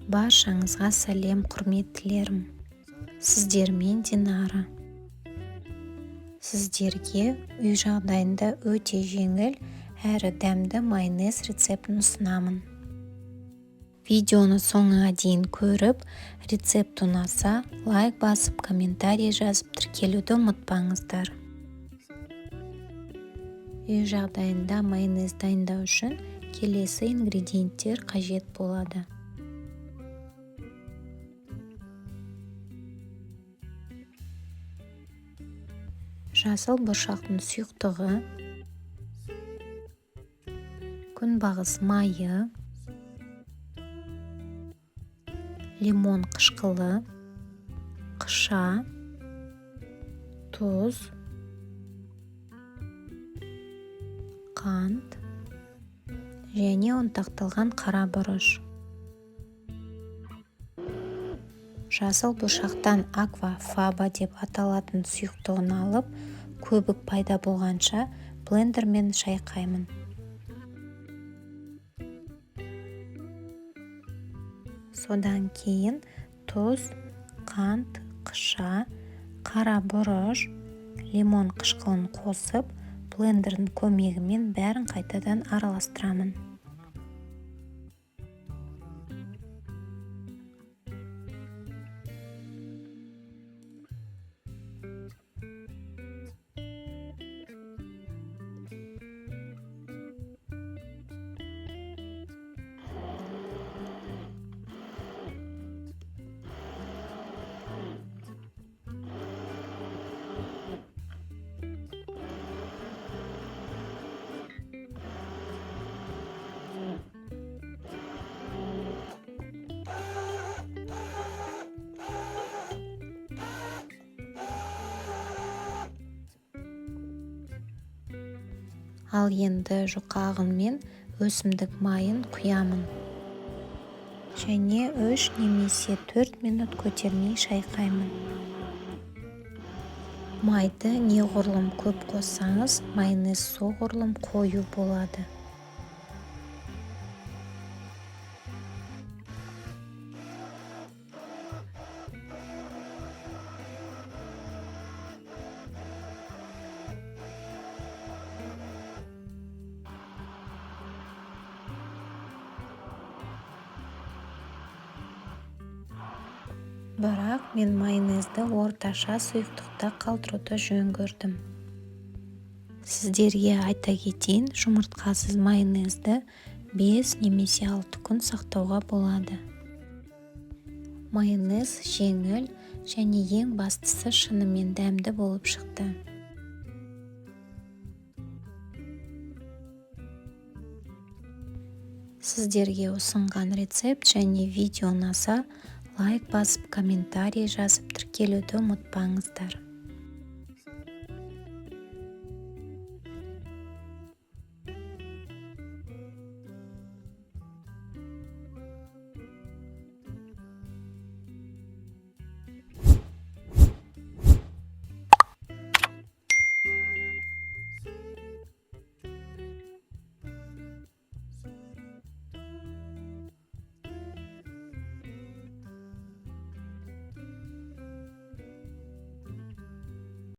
Баршаңызға сәлем, құрметтілерім. Сіздермен Динара. Сіздерге үй жағдайында өте жеңіл әрі дәмді майонез рецептін ұсынамын. Видеоны соңына дейін көріп, рецепт ұнаса, лайк басып, комментарий жазып тіркелуді ұмытпаңыздар. Үй жағдайында майонез дайындау үшін келесі ингредиенттер қажет болады. Жасыл бұршақтың сұйықтығы, күнбағыс майы, лимон қышқылы, қыша, тұз, қант және ұнтақталған қара бұрыш. Жасыл бұршақтан аквафаба деп аталатын сұйықтығын алып, көбік пайда болғанша блендермен шайқаймын. Содан кейін тұз, қант, қыша, қара бұрыш, лимон қышқылын қосып, блендердің көмегімен бәрін қайтадан араластырамын. Ал енді жұқа ағынмен өсімдік майын құямын. Және 3 немесе 4 минут көтермей шайқаймын. Майды неғұрлым көп қоссаңыз, майонез соғұрлым қою болады. Бірақ мен майонезді орташа сұйықтықта қалдыруды жөн көрдім. Сіздерге айта кетейін, жұмыртқасыз майонезді 5 немесе 6 күн сақтауға болады. Майонез жеңіл және ең бастысы шынымен дәмді болып шықты. Сіздерге ұсынған рецепт және видео ұнаса, лайк басып, комментарий жазып тіркелуді ұмытпаңыздар.